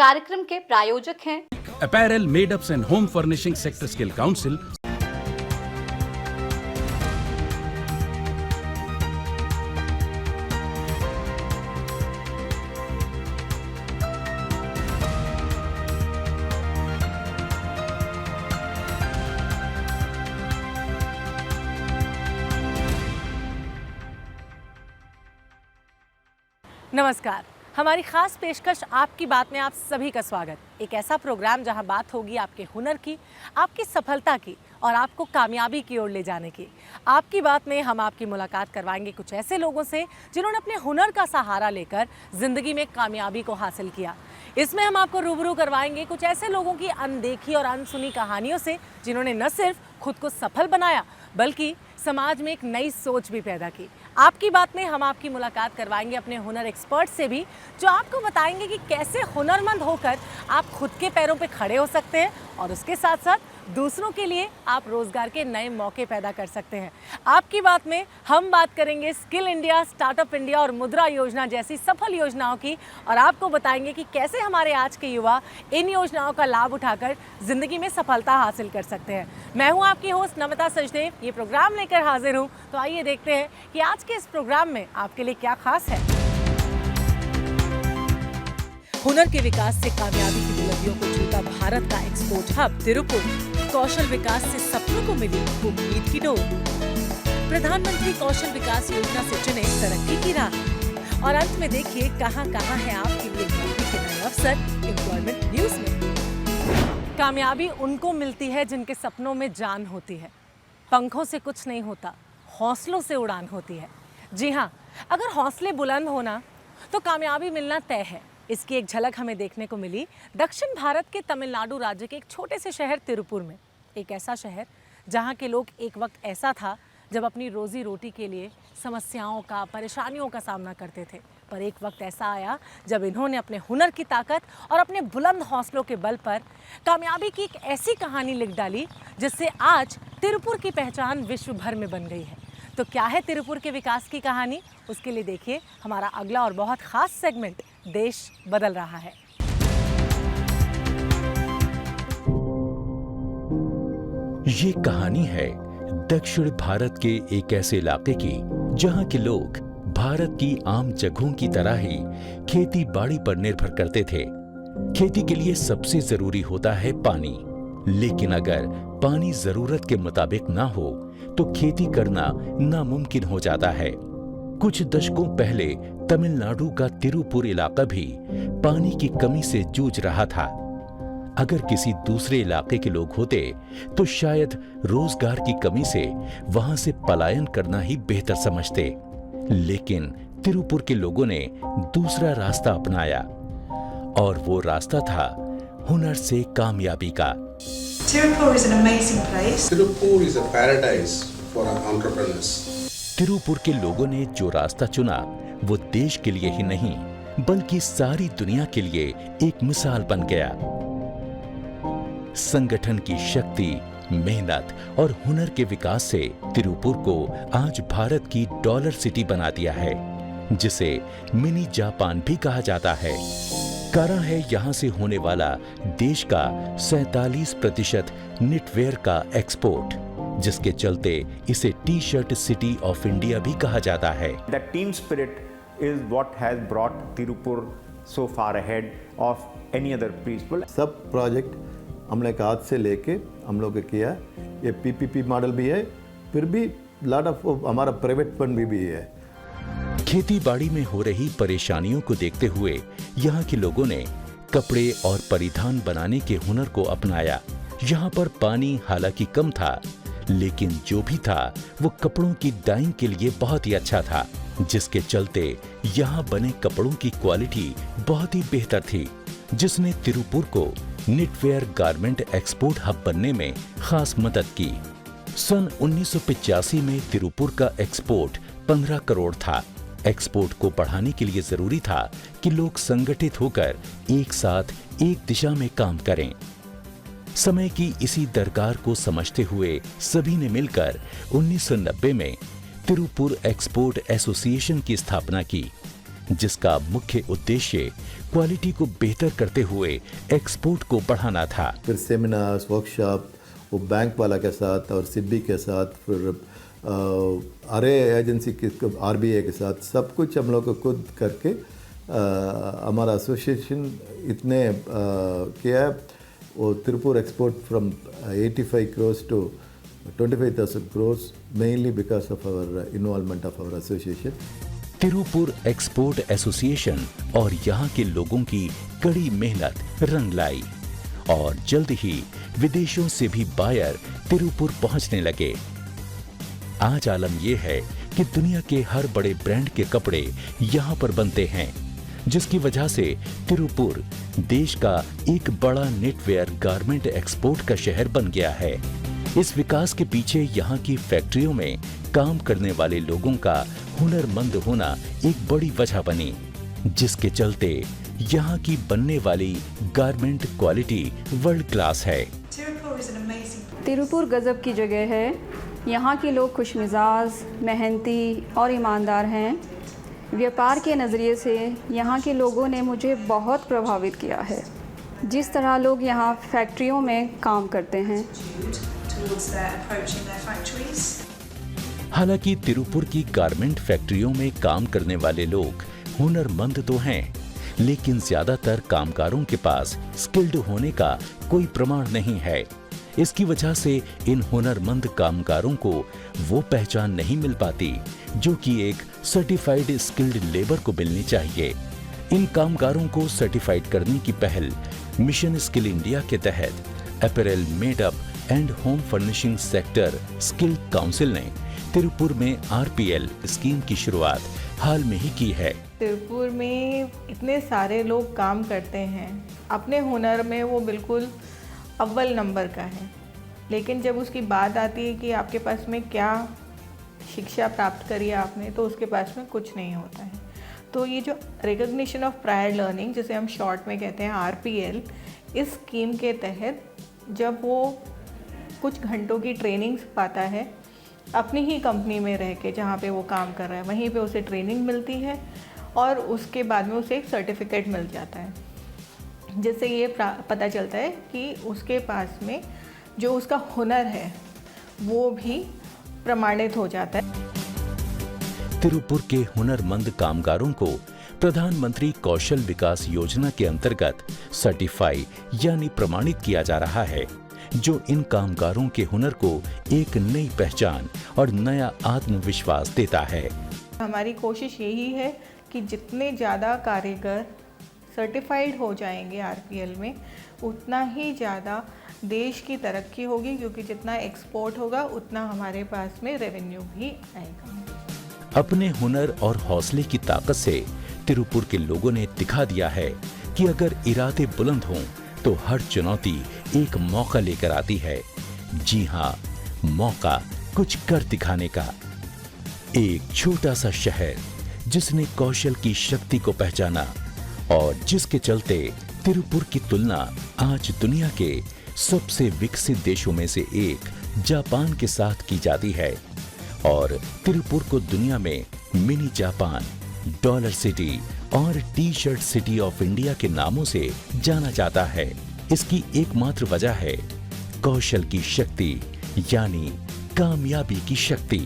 कार्यक्रम के प्रायोजक हैं apparel, made-ups and home furnishing sector skill council. नमस्कार, हमारी खास पेशकश आपकी बात में आप सभी का स्वागत। एक ऐसा प्रोग्राम जहां बात होगी आपके हुनर की, आपकी सफलता की और आपको कामयाबी की ओर ले जाने की। आपकी बात में हम आपकी मुलाकात करवाएंगे कुछ ऐसे लोगों से जिन्होंने अपने हुनर का सहारा लेकर जिंदगी में कामयाबी को हासिल किया। इसमें हम आपको रूबरू करवाएंगे कुछ ऐसे लोगों की अनदेखी और अनसुनी कहानियों से जिन्होंने न सिर्फ खुद को सफल बनाया बल्कि समाज में एक नई सोच भी पैदा की। आपकी बात में हम आपकी मुलाकात करवाएंगे अपने हुनर एक्सपर्ट से भी, जो आपको बताएंगे कि कैसे हुनरमंद होकर आप खुद के पैरों पे खड़े हो सकते हैं और उसके साथ साथ दूसरों के लिए आप रोजगार के नए मौके पैदा कर सकते हैं। आपकी बात में हम बात करेंगे स्किल इंडिया, स्टार्टअप इंडिया और मुद्रा योजना जैसी सफल योजनाओं की और आपको बताएंगे कि कैसे हमारे आज के युवा इन योजनाओं का लाभ उठाकर जिंदगी में सफलता हासिल कर सकते हैं। मैं हूं आपकी होस्ट नमिता सचदेव, ये प्रोग्राम लेकर हाजिर हूं। तो आइए देखते हैं कि आज के इस प्रोग्राम में आपके लिए क्या खास है। हुनर के विकास से कामयाबी की बुलंदियों को छूता भारत का एक्सपोर्ट हब तिरुपुर, कौशल विकास से सपनों को मिली उम्मीद की डोर। प्रधानमंत्री कौशल विकास योजना से चुने तरक्की की राह और अंत में देखिए कहां कहां है आपके लिए नौकरी के नए अवसर एम्प्लॉयमेंट न्यूज में। कामयाबी उनको मिलती है जिनके सपनों में जान होती है। पंखों से कुछ नहीं होता, हौसलों से उड़ान होती है। जी हाँ, अगर हौसले बुलंद होना तो कामयाबी मिलना तय है। इसकी एक झलक हमें देखने को मिली दक्षिण भारत के तमिलनाडु राज्य के एक छोटे से शहर तिरुपुर में। एक ऐसा शहर जहाँ के लोग एक वक्त ऐसा था जब अपनी रोजी रोटी के लिए समस्याओं का, परेशानियों का सामना करते थे। पर एक वक्त ऐसा आया जब इन्होंने अपने हुनर की ताकत और अपने बुलंद हौसलों के बल पर कामयाबी की एक ऐसी कहानी लिख डाली जिससे आज तिरुपुर की पहचान विश्व भर में बन गई है। तो क्या है तिरुपुर के विकास की कहानी? उसके लिए देखिए हमारा अगला और बहुत खास सेगमेंट देश बदल रहा है। ये कहानी है दक्षिण भारत के एक ऐसे इलाके की जहां के लोग भारत की आम जगहों की तरह ही खेती बाड़ी पर निर्भर करते थे। खेती के लिए सबसे जरूरी होता है पानी, लेकिन अगर पानी जरूरत के मुताबिक ना हो तो खेती करना नामुमकिन हो जाता है। कुछ दशकों पहले तमिलनाडु का तिरुपुर इलाका भी पानी की कमी से जूझ रहा था। अगर किसी दूसरे इलाके के लोग होते तो शायद रोजगार की कमी से वहां से पलायन करना ही बेहतर समझते, लेकिन तिरुपुर के लोगों ने दूसरा रास्ता अपनाया और वो रास्ता था हुनर से कामयाबी का। Tirupur is an amazing place. Tirupur is a paradise for entrepreneurs. Tiruppur के लोगों ने जो रास्ता चुना वो देश के लिए ही नहीं बल्कि सारी दुनिया के लिए एक मिसाल बन गया। संगठन की शक्ति, मेहनत और हुनर के विकास से तिरुपुर को आज भारत की डॉलर सिटी बना दिया है, जिसे मिनी जापान भी कहा जाता है। कारण है यहाँ से होने वाला देश का 47% निटवेयर का एक्सपोर्ट, जिसके चलते इसे T shirt city of India भी कहा जाता है। The team spirit is what has brought Tirupur so far ahead of any other people. सब प्रोजेक्ट हमने एक हाथ से लेके हम लोग किया। ये पीपीपी मॉडल भी है, फिर भी लॉट ऑफ हमारा प्राइवेट फंड भी है। खेती बाड़ी में हो रही परेशानियों को देखते हुए यहाँ के लोगों ने कपड़े और परिधान बनाने के हुनर को अपनाया। यहाँ पर पानी हालांकि कम था, लेकिन जो भी था वो कपड़ों की डाइंग के लिए बहुत ही अच्छा था, जिसके चलते यहाँ बने कपड़ों की क्वालिटी बहुत ही बेहतर थी, जिसने तिरुपुर को निटवेयर गारमेंट एक्सपोर्ट हब बनने में खास मदद की। सन 1985 में तिरुपुर का एक्सपोर्ट 15 करोड़ था। एक्सपोर्ट को बढ़ाने के लिए जरूरी था कि लोग संगठित होकर एक साथ एक दिशा में काम करें। समय की इसी दरकार को समझते हुए सभी ने मिलकर 1990 में तिरुपुर एक्सपोर्ट एसोसिएशन की स्थापना की, जिसका मुख्य उद्देश्य क्वालिटी को बेहतर करते हुए एक्सपोर्ट को बढ़ाना था। फिर सेमिनार्स, वर्कशॉप, वो बैंक वाला के साथ और सिडबी के साथ, फिर अरे एजेंसी के आरबीआई के साथ, सब कुछ हम लोग को खुद करके हमारा एसोसिएशन इतने किया। वो Tiruppur export from 85 crores to 25,000 crores mainly because of our involvement of our association. Tiruppur export association और यहाँ के लोगों की कड़ी मेहनत रंग लाई और जल्द ही विदेशों से भी बायर तिरुपुर पहुंचने लगे। आज आलम यह है कि दुनिया के हर बड़े ब्रांड के कपड़े यहाँ पर बनते हैं, जिसकी वजह से तिरुपुर देश का एक बड़ा नेटवेयर गारमेंट एक्सपोर्ट का शहर बन गया है। इस विकास के पीछे यहाँ की फैक्ट्रियों में काम करने वाले लोगों का हुनरमंद होना एक बड़ी वजह बनी, जिसके चलते यहाँ की बनने वाली गारमेंट क्वालिटी वर्ल्ड क्लास है। Tirupur is an amazing place. Tiruppur गजब की जगह है। यहाँ के लोग खुशमिजाज, मेहनती और ईमानदार हैं। व्यापार के नज़रिए से यहाँ के लोगों ने मुझे बहुत प्रभावित किया है। जिस तरह लोग यहाँ फैक्ट्रियों में काम करते हैं, Towards their approaching their factories. हालांकि तिरुपुर की गारमेंट फैक्ट्रियों में काम करने वाले लोग हुनरमंद तो हैं, लेकिन ज्यादातर कामगारों के पास स्किल्ड होने का कोई प्रमाण नहीं है। इसकी वजह से इन हुनरमंद कामगारों को वो पहचान नहीं मिल पाती जो कि एक सर्टिफाइड स्किल्ड लेबर को मिलनी चाहिए। इन कामगारों को सर्टिफाइड करने की पहल मिशन स्किल इंडिया के तहत apparel made up and home furnishing sector skill council ने तिरुपुर में आरपीएल स्कीम की शुरुआत हाल में ही की है। तिरुपुर में इतने सारे लोग काम करते हैं, अपने हुनर में वो बिल्कुल अव्वल नंबर का है, लेकिन जब उसकी बात आती है कि आपके पास में क्या शिक्षा प्राप्त करी है आपने, तो उसके पास में कुछ नहीं होता है। तो ये जो रिकॉग्निशन ऑफ प्रायर लर्निंग, जिसे हम शॉर्ट में कहते हैं आरपीएल, इस स्कीम के तहत जब वो कुछ घंटों की ट्रेनिंग पाता है अपनी ही कंपनी में रह के, जहाँ पे वो काम कर रहा है वहीं पे उसे ट्रेनिंग मिलती है और उसके बाद में उसे एक सर्टिफिकेट मिल जाता है, जिससे ये पता चलता है कि उसके पास में जो उसका हुनर है वो भी प्रमाणित हो जाता है। तिरुपुर के हुनरमंद कामगारों को प्रधानमंत्री कौशल विकास योजना के अंतर्गत सर्टिफाई यानी प्रमाणित किया जा रहा है, जो इन कामगारों के हुनर को एक नई पहचान और नया आत्मविश्वास देता है। हमारी कोशिश यही है कि जितने ज़्यादा कारीगर सर्टिफाइड हो जाएंगे आरपीएल में, उतना ही ज़्यादा देश की तरक्की होगी, क्योंकि जितना एक्सपोर्ट होगा उतना हमारे पास में रेवेन्यू भी आएगा। अपने हुनर और हौसले की ताकत से तिरुपुर के लोगों ने दिखा दिया है कि अगर इरादे बुलंद हों तो हर चुनौती एक मौका लेकर आती है। जी हाँ, मौका कुछ कर दिखाने का। एक छोटा सा शहर जिसने कौशल की शक्ति को पहचाना और जिसके चलते तिरुपुर की तुलना आज दुनिया के सबसे विकसित देशों में से एक जापान के साथ की जाती है और तिरुपुर को दुनिया में मिनी जापान, डॉलर सिटी और T shirt city of India के नामों से जाना जाता है। इसकी एकमात्र वजह है कौशल की शक्ति यानी कामयाबी की शक्ति।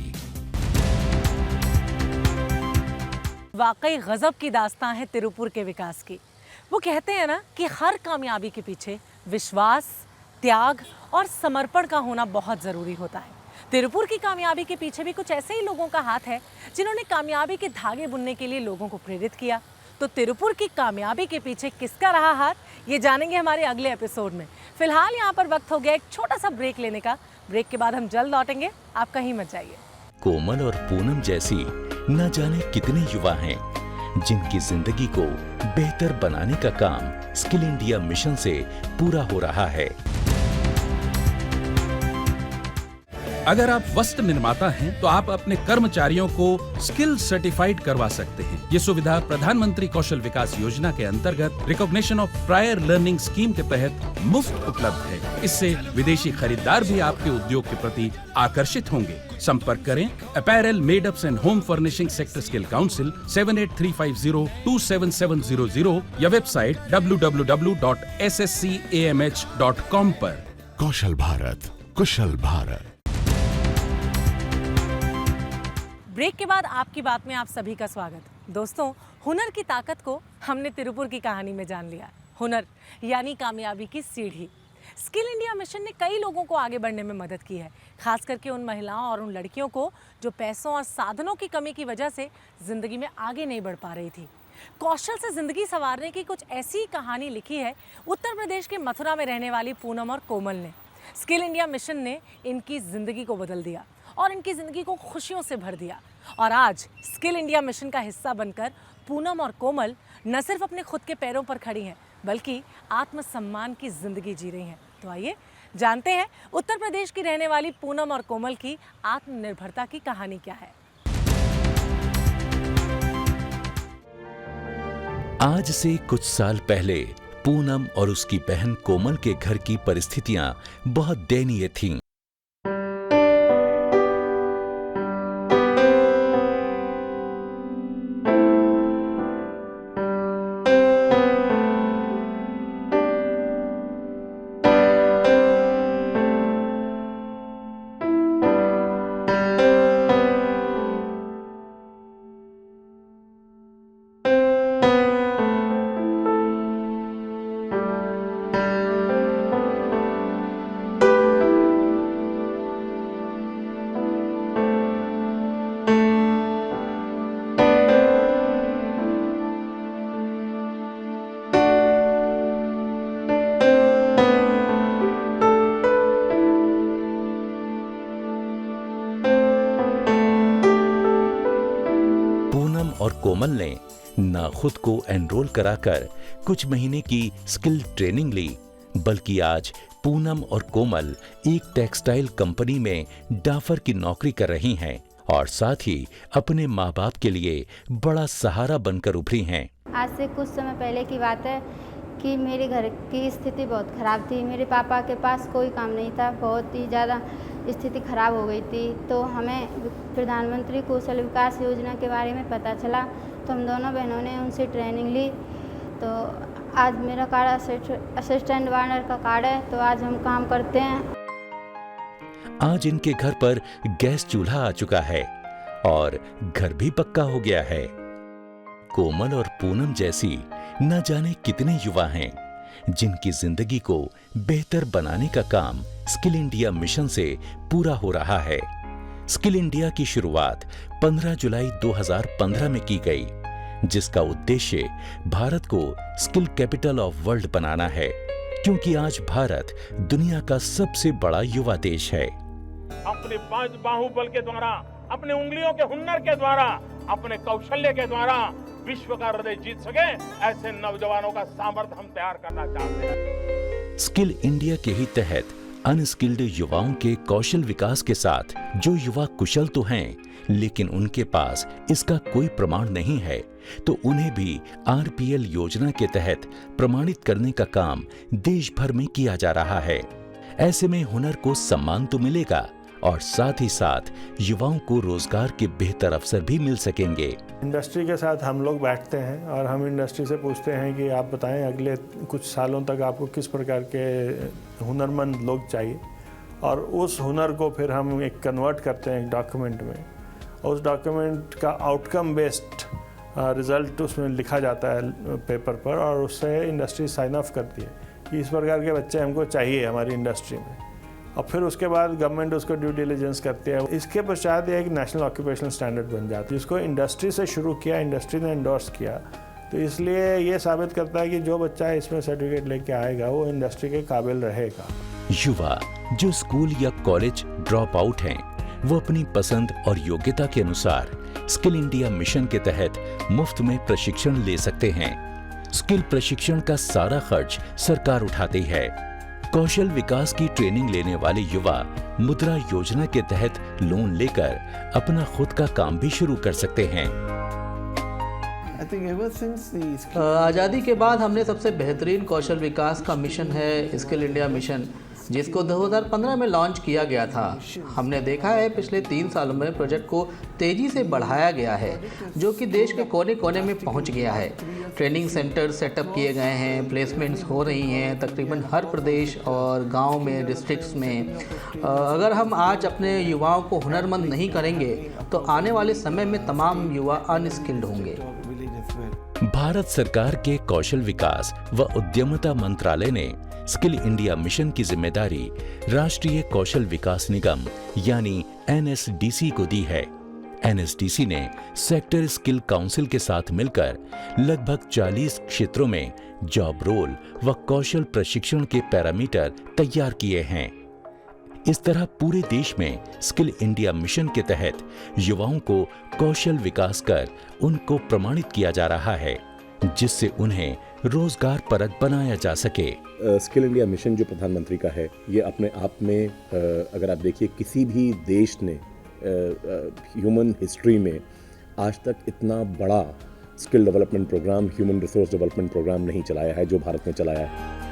वाकई गजब की दास्तां है तिरुपुर के विकास की। वो कहते हैं ना कि हर कामयाबी के पीछे विश्वास, त्याग और समर्पण का होना बहुत ज़रूरी होता है। तिरुपुर की कामयाबी के पीछे भी कुछ ऐसे ही लोगों का हाथ है जिन्होंने कामयाबी के धागे बुनने के लिए लोगों को प्रेरित किया। तो तिरुपुर की कामयाबी के पीछे किसका रहा हाथ, ये जानेंगे हमारे अगले एपिसोड में। फिलहाल यहाँ पर वक्त हो गया एक छोटा सा ब्रेक लेने का। ब्रेक के बाद हम जल्द लौटेंगे, आप कहीं मत जाइए। कोमल और पूनम जैसी न जाने कितने युवा हैं जिनकी जिंदगी को बेहतर बनाने का काम स्किल इंडिया मिशन से पूरा हो रहा है। अगर आप वस्त्र निर्माता हैं तो आप अपने कर्मचारियों को स्किल सर्टिफाइड करवा सकते हैं। ये सुविधा प्रधानमंत्री कौशल विकास योजना के अंतर्गत recognition of prior learning scheme के तहत मुफ्त उपलब्ध है। इससे विदेशी खरीदार भी आपके उद्योग के प्रति आकर्षित होंगे। संपर्क करें apparel, made-ups and home furnishing sector skill council 7835027700 या वेबसाइट www.sscamh.com पर। कौशल भारत, कुशल भारत। ब्रेक के बाद आपकी बात में आप सभी का स्वागत। दोस्तों, हुनर की ताकत को हमने तिरुपुर की कहानी में जान लिया। हुनर यानी कामयाबी की सीढ़ी। स्किल इंडिया मिशन ने कई लोगों को आगे बढ़ने में मदद की है, खास करके उन महिलाओं और उन लड़कियों को जो पैसों और साधनों की कमी की वजह से जिंदगी में आगे नहीं बढ़ पा रही थी। कौशल से जिंदगी संवारने की कुछ ऐसी कहानी लिखी है उत्तर प्रदेश के मथुरा में रहने वाली पूनम और कोमल ने। स्किल इंडिया मिशन ने इनकी जिंदगी को बदल दिया और इनकी जिंदगी को खुशियों से भर दिया। और आज स्किल इंडिया मिशन का हिस्सा बनकर पूनम और कोमल न सिर्फ अपने खुद के पैरों पर खड़ी हैं, बल्कि आत्मसम्मान की जिंदगी जी रही हैं। तो आइए जानते हैं उत्तर प्रदेश की रहने वाली पूनम और कोमल की आत्मनिर्भरता की कहानी क्या है। आज से कुछ साल पहले पूनम और उसकी बहन कोमल के घर की परिस्थितियां बहुत दयनीय थीं। और कोमल ने न खुद को एनरोल कराकर कुछ महीने की स्किल ट्रेनिंग ली, बल्कि आज पूनम और कोमल एक टेक्सटाइल कंपनी में डाफर की नौकरी कर रही हैं और साथ ही अपने माँ बाप के लिए बड़ा सहारा बनकर उभरी हैं। आज से कुछ समय पहले की बात है कि मेरे घर की स्थिति बहुत ख़राब थी। मेरे पापा के पास कोई काम नहीं था, बहुत ही ज़्यादा स्थिति ख़राब हो गई थी। तो हमें प्रधानमंत्री कौशल विकास योजना के बारे में पता चला, तो हम दोनों बहनों ने उनसे ट्रेनिंग ली। तो आज मेरा कार्ड असिस्टेंट वार्डर का कार्ड है, तो आज हम काम करते हैं। आज इनके घर पर गैस चूल्हा आ चुका है और घर भी पक्का हो गया है। कोमल और पूनम जैसी न जाने कितने युवा हैं जिनकी जिंदगी को बेहतर बनाने का काम स्किल इंडिया मिशन से पूरा हो रहा है। स्किल इंडिया की शुरुआत 15 जुलाई 2015 में की गई, जिसका उद्देश्य भारत को स्किल कैपिटल ऑफ वर्ल्ड बनाना है, क्योंकि आज भारत दुनिया का सबसे बड़ा युवा देश है। अपने पांच बाहुबल के द्वारा, अपने उंगलियों के हुनर के द्वारा, अपने कौशल्य के द्वारा विश्व का हृदय जीत सके, ऐसे नौजवानों का सामर्थ्य हम तैयार करना चाहते हैं। स्किल इंडिया के ही तहत अनस्किल्ड युवाओं के कौशल विकास के साथ जो युवा कुशल तो हैं, लेकिन उनके पास इसका कोई प्रमाण नहीं है, तो उन्हें भी आरपीएल योजना के तहत प्रमाणित करने का काम देश भर में किया जा रहा है। ऐसे में हुनर को सम्मान तो मिलेगा और साथ ही साथ युवाओं को रोजगार के बेहतर अवसर भी मिल सकेंगे। इंडस्ट्री के साथ हम लोग बैठते हैं और हम इंडस्ट्री से पूछते हैं कि आप बताएं अगले कुछ सालों तक आपको किस प्रकार के हुनरमंद लोग चाहिए, और उस हुनर को फिर हम एक कन्वर्ट करते हैं एक डॉक्यूमेंट में। उस डॉक्यूमेंट का आउटकम बेस्ड रिजल्ट उसमें लिखा जाता है पेपर पर, और उससे इंडस्ट्री साइन ऑफ करती है कि इस प्रकार के बच्चे हमको चाहिए हमारी इंडस्ट्री में, और फिर उसके बाद गवर्नमेंट उसको ड्यू डिलिजेंस करती है। इसके पश्चात एक नेशनल ऑक्यूपेशनल स्टैंडर्ड बन जाती है, जिसको इंडस्ट्री से शुरू किया, इंडस्ट्री ने एंडोर्स किया। तो इसलिए ये साबित करता है कि जो बच्चा इसमें सर्टिफिकेट लेके आएगा वो इंडस्ट्री के काबिल रहेगा। युवा जो स्कूल या कॉलेज ड्रॉप आउट हैं, वो अपनी पसंद और योग्यता के अनुसार स्किल इंडिया मिशन के तहत मुफ्त में प्रशिक्षण ले सकते हैं। स्किल प्रशिक्षण का सारा खर्च सरकार उठाती है। कौशल विकास की ट्रेनिंग लेने वाले युवा मुद्रा योजना के तहत लोन लेकर अपना खुद का काम भी शुरू कर सकते हैं। आज़ादी के बाद हमने सबसे बेहतरीन कौशल विकास का मिशन है स्किल इंडिया मिशन, जिसको 2015 में लॉन्च किया गया था। हमने देखा है पिछले 3 सालों में प्रोजेक्ट को तेज़ी से बढ़ाया गया है, जो कि देश के कोने कोने में पहुंच गया है। ट्रेनिंग सेंटर सेटअप किए गए हैं, प्लेसमेंट्स हो रही हैं तकरीबन हर प्रदेश और गांव में, डिस्ट्रिक्ट्स में। अगर हम आज अपने युवाओं को हुनरमंद नहीं करेंगे तो आने वाले समय में तमाम युवा अनस्किल्ड होंगे। भारत सरकार के कौशल विकास व उद्यमिता मंत्रालय ने स्किल इंडिया मिशन की जिम्मेदारी राष्ट्रीय कौशल विकास निगम यानी NSDC को दी है। NSDC ने सेक्टर स्किल काउंसिल के साथ मिलकर लगभग 40 क्षेत्रों में जॉब रोल व कौशल प्रशिक्षण के पैरामीटर तैयार किए हैं। इस तरह पूरे देश में स्किल इंडिया मिशन के तहत युवाओं को कौशल विकास कर उनको प्रमाणित किया जा रहा है, जिससे उन्हें रोजगार परक बनाया जा सके। स्किल इंडिया मिशन जो प्रधानमंत्री का है, ये अपने आप में अगर आप देखिए किसी भी देश ने ह्यूमन हिस्ट्री में आज तक इतना बड़ा skill development programme, human resource development programme नहीं चलाया है जो भारत ने चलाया है।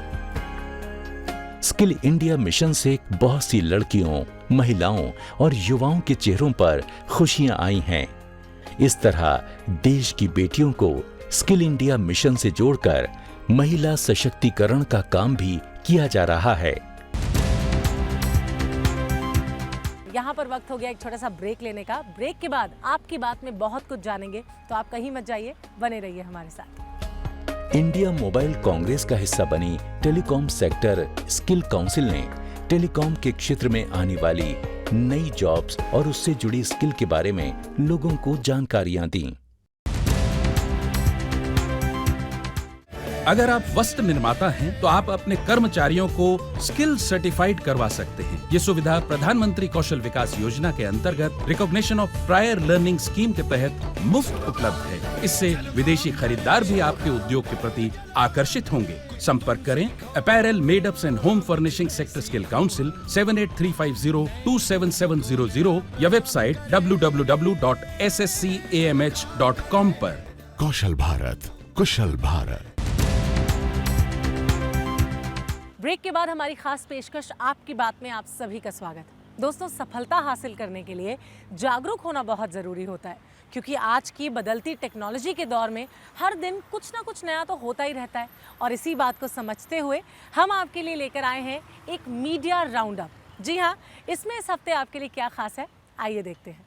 स्किल इंडिया मिशन से बहुत सी लड़कियों, महिलाओं और युवाओं के चेहरों पर खुशियां आई हैं। इस तरह देश की बेटियों को स्किल इंडिया मिशन से जोड़कर महिला सशक्तिकरण का काम भी किया जा रहा है। यहाँ पर वक्त हो गया एक छोटा सा ब्रेक लेने का। ब्रेक के बाद आपकी बात में बहुत कुछ जानेंगे, तो आप कहीं मत जाइए, बने रहिए हमारे साथ। इंडिया मोबाइल कांग्रेस का हिस्सा बनी टेलीकॉम सेक्टर स्किल काउंसिल ने टेलीकॉम के क्षेत्र में आने वाली नई जॉब्स और उससे जुड़ी स्किल के बारे में लोगों को जानकारियां दी। अगर आप वस्त्र निर्माता हैं तो आप अपने कर्मचारियों को स्किल सर्टिफाइड करवा सकते हैं। ये सुविधा प्रधानमंत्री कौशल विकास योजना के अंतर्गत recognition of prior learning scheme के तहत मुफ्त उपलब्ध है। इससे विदेशी खरीदार भी आपके उद्योग के प्रति आकर्षित होंगे। संपर्क करें apparel, made-ups and home furnishing sector skill council 7835027700 या वेबसाइट www.sscamh.com पर। कौशल भारत, कुशल भारत। ब्रेक के बाद हमारी खास पेशकश आपकी बात में आप सभी का स्वागत। दोस्तों, सफलता हासिल करने के लिए जागरूक होना बहुत ज़रूरी होता है, क्योंकि आज की बदलती टेक्नोलॉजी के दौर में हर दिन कुछ ना कुछ नया तो होता ही रहता है। और इसी बात को समझते हुए हम आपके लिए लेकर आए हैं एक मीडिया राउंड अप। जी हाँ, इसमें इस हफ्ते आपके लिए क्या खास है, आइए देखते हैं।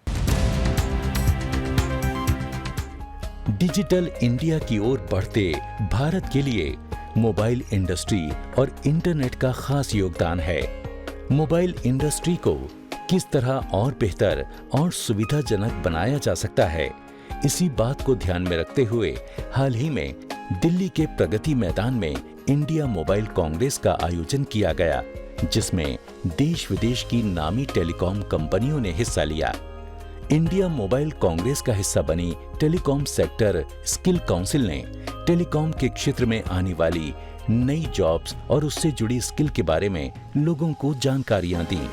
डिजिटल इंडिया की ओर बढ़ते भारत के लिए मोबाइल इंडस्ट्री और इंटरनेट का खास योगदान है। मोबाइल इंडस्ट्री को किस तरह और बेहतर और सुविधाजनक बनाया जा सकता है, इसी बात को ध्यान में रखते हुए हाल ही में दिल्ली के प्रगति मैदान में इंडिया मोबाइल कांग्रेस का आयोजन किया गया, जिसमें देश विदेश की नामी टेलीकॉम कंपनियों ने हिस्सा लिया। इंडिया मोबाइल कांग्रेस का हिस्सा बनी टेलीकॉम सेक्टर स्किल काउंसिल ने टेलीकॉम के क्षेत्र में आने वाली नई जॉब्स और उससे जुड़ी स्किल के बारे में लोगों को जानकारियां दी।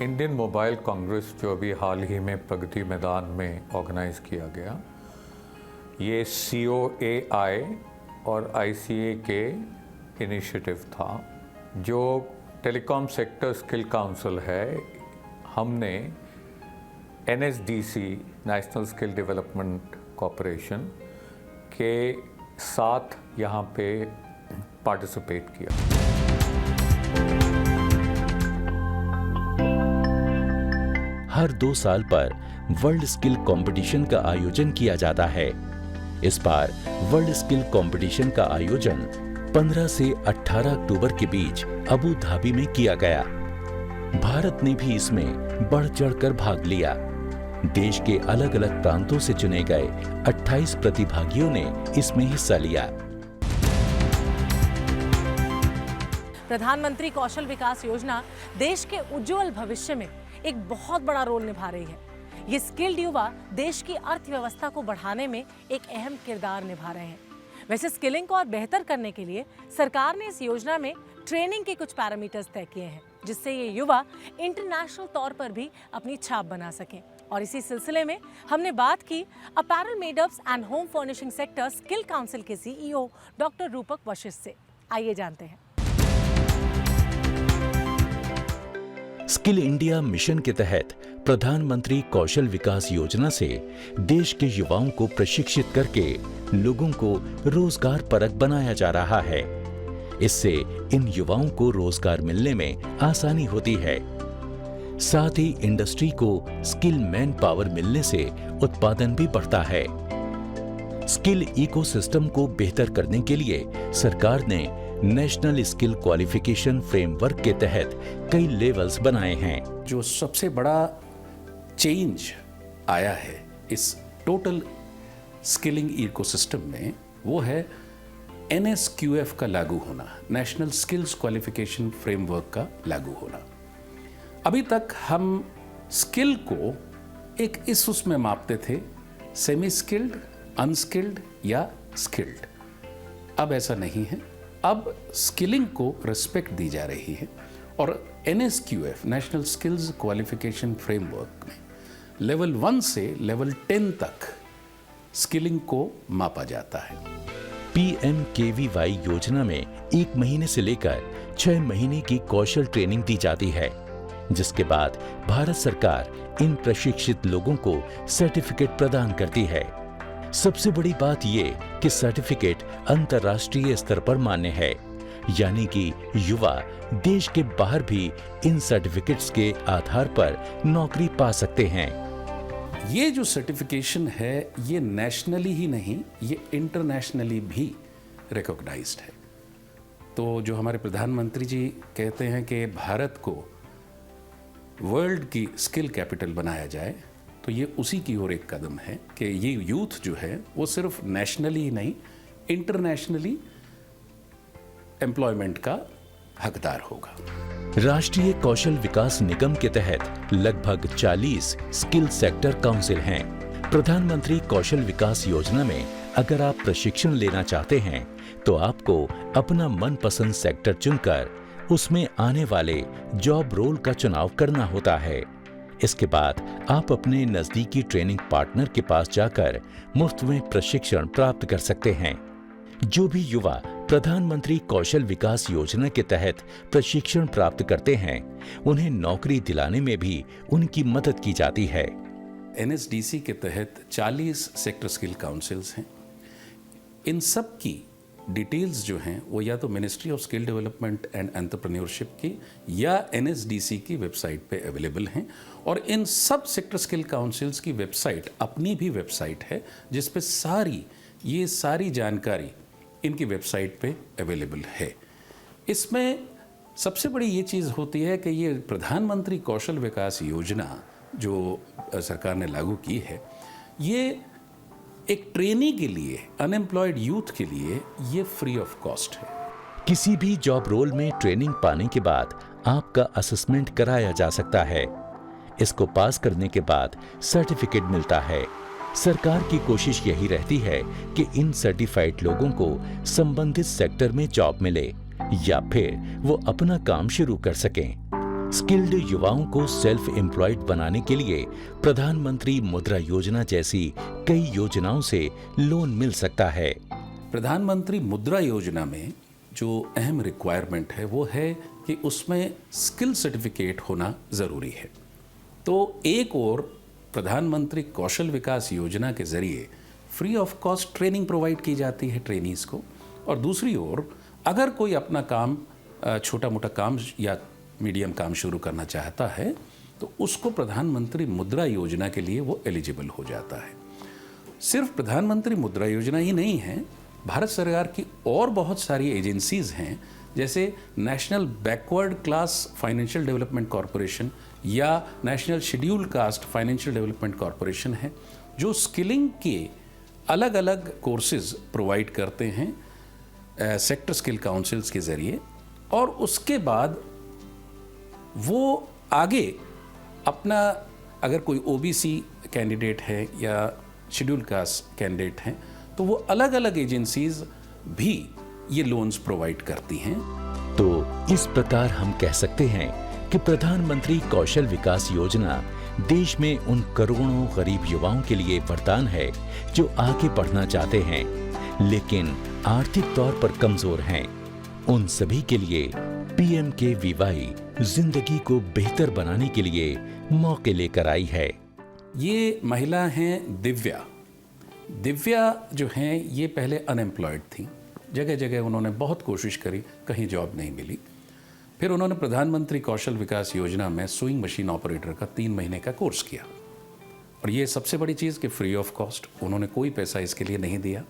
इंडियन मोबाइल कांग्रेस जो अभी हाल ही में प्रगति मैदान में ऑर्गेनाइज किया गया, ये COAI और ICA के इनिशिएटिव था। जो टेलीकॉम सेक्टर स्किल काउंसिल है, हमने NSDC national skill development corporation के साथ यहाँ पे पार्टिसिपेट किया। हर 2 साल पर वर्ल्ड स्किल कंपटीशन का आयोजन किया जाता है। इस बार वर्ल्ड स्किल कंपटीशन का आयोजन 15 से 18 अक्टूबर के बीच अबू धाबी में किया गया। भारत ने भी इसमें बढ़ चढ़कर भाग लिया। देश के अलग अलग प्रांतों से चुने गए 28 प्रतिभागियों ने इसमें हिस्सा लिया। प्रधानमंत्री कौशल विकास योजना देश के उज्जवल भविष्य में एक बहुत बड़ा रोल निभा रही है। ये स्किल्ड युवा देश की अर्थव्यवस्था को बढ़ाने में एक अहम किरदार निभा रहे हैं। वैसे स्किलिंग को और बेहतर करने के लिए सरकार ने इस योजना में ट्रेनिंग के कुछ पैरामीटर्स तय किए हैं, जिससे ये युवा इंटरनेशनल तौर पर भी अपनी छाप बना सकें। और इसी सिलसिले में हमने बात की apparel made-ups and home furnishing sector skill council के CEO डॉक्टर रूपक वशिष्ठ से। आइए जानते हैं। स्किल इंडिया मिशन के तहत प्रधानमंत्री कौशल विकास योजना से देश के युवाओं को प्रशिक्षित करके लोगों को रोजगार परक बनाया जा रहा है। इससे इन युवाओं को रोजगार मिलने में आसानी होती है। साथ ही इंडस्ट्री को स्किल मैन पावर मिलने से उत्पादन भी बढ़ता है। स्किल इकोसिस्टम को बेहतर करने के लिए सरकार ने नेशनल स्किल क्वालिफिकेशन फ्रेमवर्क के तहत कई लेवल्स बनाए हैं। जो सबसे बड़ा चेंज आया है इस टोटल स्किलिंग इकोसिस्टम में, वो है NSQF का लागू होना, नेशनल स्किल्स क्वालिफिकेशन फ्रेमवर्क का लागू होना। अभी तक हम स्किल को एक इस उसमें मापते थे, सेमी स्किल्ड, अनस्किल्ड या स्किल्ड। अब ऐसा नहीं है। अब स्किलिंग को रिस्पेक्ट दी जा रही है और NSQF national skills qualification framework में लेवल 1 से लेवल 10 तक स्किलिंग को मापा जाता है। PMKVY योजना में 1 महीने से लेकर 6 महीने की कौशल ट्रेनिंग दी जाती है, जिसके बाद भारत सरकार इन प्रशिक्षित लोगों को सर्टिफिकेट प्रदान करती है। सबसे बड़ी बात ये कि सर्टिफिकेट अंतर्राष्ट्रीय स्तर पर मान्य है, यानी कि युवा देश के बाहर भी इन सर्टिफिकेट्स के आधार पर नौकरी पा सकते हैं। ये जो सर्टिफिकेशन है, ये नेशनली ही नहीं, ये इंटरनेशनली भी रिकॉग्नाइज्ड है। तो जो हमारे प्रधानमंत्री जी कहते हैं कि भारत को वर्ल्ड की स्किल कैपिटल बनाया जाए, तो ये उसी की ओर एक कदम है कि ये यूथ जो है वो सिर्फ नेशनली ही नहीं, इंटरनेशनली एम्प्लॉयमेंट का हकदार होगा। राष्ट्रीय कौशल विकास निगम के तहत लगभग 40 स्किल सेक्टर काउंसिल हैं। प्रधानमंत्री कौशल विकास योजना में अगर आप प्रशिक्षण लेना चाहते हैं तो आपको अपना मनपसंद सेक्टर चुनकर उसमें आने वाले जॉब रोल का चुनाव करना होता है। इसके बाद आप अपने नजदीकी ट्रेनिंग पार्टनर के पास जाकर मुफ्त में प्रशिक्षण प्राप्त कर सकते हैं। जो भी युवा प्रधानमंत्री कौशल विकास योजना के तहत प्रशिक्षण प्राप्त करते हैं, उन्हें नौकरी दिलाने में भी उनकी मदद की जाती है। NSDC के तहत 40 सेक्टर स्किल काउंसिल्स हैं। इन सब की डिटेल्स जो हैं वो या तो ministry of skill development and entrepreneurship की या NSDC की वेबसाइट पे अवेलेबल हैं। और इन सब सेक्टर स्किल काउंसिल्स की वेबसाइट अपनी भी वेबसाइट है, जिस पे ये सारी जानकारी इनकी वेबसाइट पे अवेलेबल है। इसमें सबसे बड़ी ये चीज़ होती है कि ये प्रधानमंत्री कौशल विकास योजना जो सरकार ने लागू की है, ये एक ट्रेनी के लिए, अनएम्प्लॉयड यूथ के लिए ये फ्री ऑफ कॉस्ट है। किसी भी जॉब रोल में ट्रेनिंग पाने के बाद आपका असेसमेंट कराया जा सकता है। इसको पास करने के बाद सर्टिफिकेट मिलता है। सरकार की कोशिश यही रहती है कि इन सर्टिफाइड लोगों को संबंधित सेक्टर में जॉब मिले या फिर वो अपना काम शुरू कर सकें। स्किल्ड युवाओं को सेल्फ एम्प्लॉयड बनाने के लिए प्रधानमंत्री मुद्रा योजना जैसी कई योजनाओं से लोन मिल सकता है। प्रधानमंत्री मुद्रा योजना में जो अहम रिक्वायरमेंट है वो है कि उसमें स्किल सर्टिफिकेट होना ज़रूरी है। तो एक और प्रधानमंत्री कौशल विकास योजना के ज़रिए free of cost training provide की जाती है ट्रेनीज़ को, और दूसरी ओर अगर कोई अपना काम, छोटा मोटा काम या मीडियम काम शुरू करना चाहता है तो उसको प्रधानमंत्री मुद्रा योजना के लिए वो एलिजिबल हो जाता है। सिर्फ प्रधानमंत्री मुद्रा योजना ही नहीं है, भारत सरकार की और बहुत सारी एजेंसीज़ हैं, जैसे national backward class financial development corporation या national scheduled caste financial development corporation है, जो स्किलिंग के अलग अलग कोर्सेज प्रोवाइड करते हैं सेक्टर स्किल काउंसिल्स के ज़रिए, और उसके बाद वो आगे अपना, अगर कोई OBC कैंडिडेट है या शेड्यूल्ड कास्ट कैंडिडेट हैं, तो वो अलग अलग एजेंसीज भी ये लोन्स प्रोवाइड करती हैं। तो इस प्रकार हम कह सकते हैं कि प्रधानमंत्री कौशल विकास योजना देश में उन करोड़ों गरीब युवाओं के लिए वरदान है जो आगे बढ़ना चाहते हैं लेकिन आर्थिक तौर पर कमजोर हैं। उन सभी के लिए PMKVY जिंदगी को बेहतर बनाने के लिए मौके लेकर आई है। ये महिला हैं दिव्या। दिव्या जो हैं ये पहले अनएम्प्लॉयड थी, जगह जगह उन्होंने बहुत कोशिश करी, कहीं जॉब नहीं मिली। फिर उन्होंने प्रधानमंत्री कौशल विकास योजना में सुइंग मशीन ऑपरेटर का 3 महीने का कोर्स किया और ये सबसे बड़ी चीज़ कि फ्री ऑफ कॉस्ट, उन्होंने कोई पैसा इसके लिए नहीं दिया।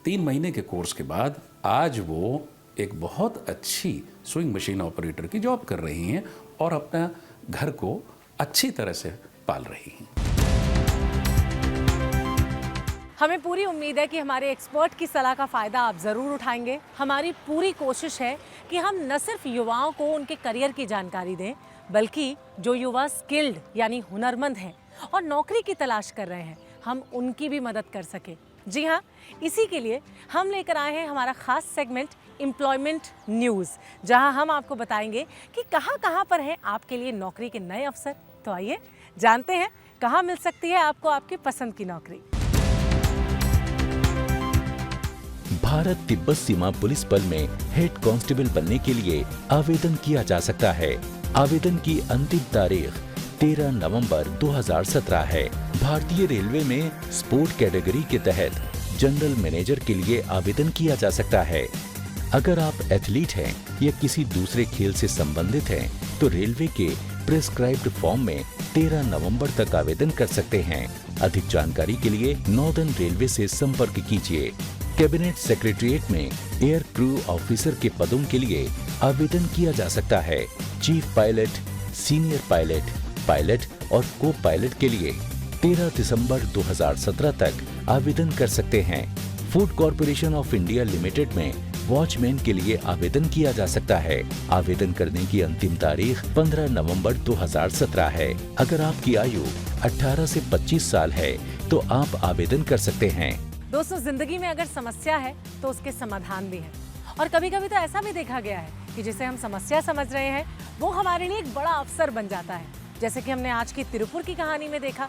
3 महीने के कोर्स के बाद आज वो एक बहुत अच्छी सुइंग मशीन ऑपरेटर की जॉब कर रही हैं और अपना घर को अच्छी तरह से पाल रही हैं। हमें पूरी उम्मीद है कि हमारे एक्सपर्ट की सलाह का फ़ायदा आप ज़रूर उठाएंगे। हमारी पूरी कोशिश है कि हम न सिर्फ युवाओं को उनके करियर की जानकारी दें, बल्कि जो युवा स्किल्ड यानी हुनरमंद हैं और नौकरी की तलाश कर रहे हैं, हम उनकी भी मदद कर सकें। जी हाँ, इसी के लिए हम लेकर आए हैं हमारा ख़ास सेगमेंट एम्प्लॉयमेंट न्यूज़, जहां हम आपको बताएंगे कि कहां पर हैं आपके लिए नौकरी के नए अवसर। तो आइए जानते हैं कहां मिल सकती है आपको आपकी पसंद की नौकरी। भारत तिब्बत सीमा पुलिस बल में हेड कांस्टेबल बनने के लिए आवेदन किया जा सकता है। आवेदन की अंतिम तारीख 13 नवंबर 2017 है। भारतीय रेलवे में स्पोर्ट कैटेगरी के तहत जनरल मैनेजर के लिए आवेदन किया जा सकता है। अगर आप एथलीट हैं या किसी दूसरे खेल से संबंधित हैं, तो रेलवे के प्रेस्क्राइब्ड फॉर्म में 13 नवंबर तक आवेदन कर सकते हैं। अधिक जानकारी के लिए नॉर्दर्न रेलवे से संपर्क कीजिए। कैबिनेट सेक्रेटरिएट में एयर क्रू ऑफिसर के पदों के लिए आवेदन किया जा सकता है। Chief pilot, senior pilot, pilot और को पायलट के लिए 13 दिसंबर 2017 तक आवेदन कर सकते हैं। Food corporation of India limited में वॉचमैन के लिए आवेदन किया जा सकता है। आवेदन करने की अंतिम तारीख 15 नवंबर 2017 है। अगर आपकी आयु 18 से 25 साल है तो आप आवेदन कर सकते हैं। दोस्तों, जिंदगी में अगर समस्या है तो उसके समाधान भी हैं, और कभी कभी तो ऐसा भी देखा गया है कि जिसे हम समस्या समझ रहे हैं वो हमारे लिए एक बड़ा अवसर बन जाता है, जैसे कि हमने आज की तिरुपुर की कहानी में देखा।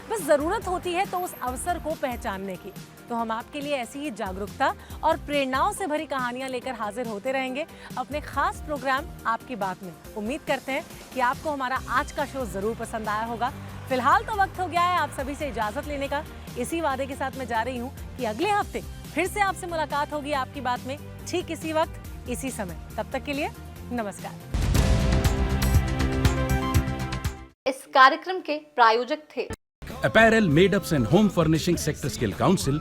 बस जरूरत होती है तो उस अवसर को पहचानने की। तो हम आपके लिए ऐसी ही जागरूकता और प्रेरणाओं से भरी कहानियां लेकर हाजिर होते रहेंगे अपने खास प्रोग्राम आपकी बात में। उम्मीद करते हैं कि आपको हमारा आज का शो जरूर पसंद आया होगा। फिलहाल तो वक्त हो गया है आप सभी से इजाजत लेने का। इसी वादे के साथ मैं जा रही हूँ कि अगले हफ्ते फिर से आपसे मुलाकात होगी आपकी बात में, ठीक इसी वक्त इसी समय। तब तक के लिए नमस्कार। इस कार्यक्रम के प्रायोजक थे Apparel, made-ups and home furnishing sector skill council,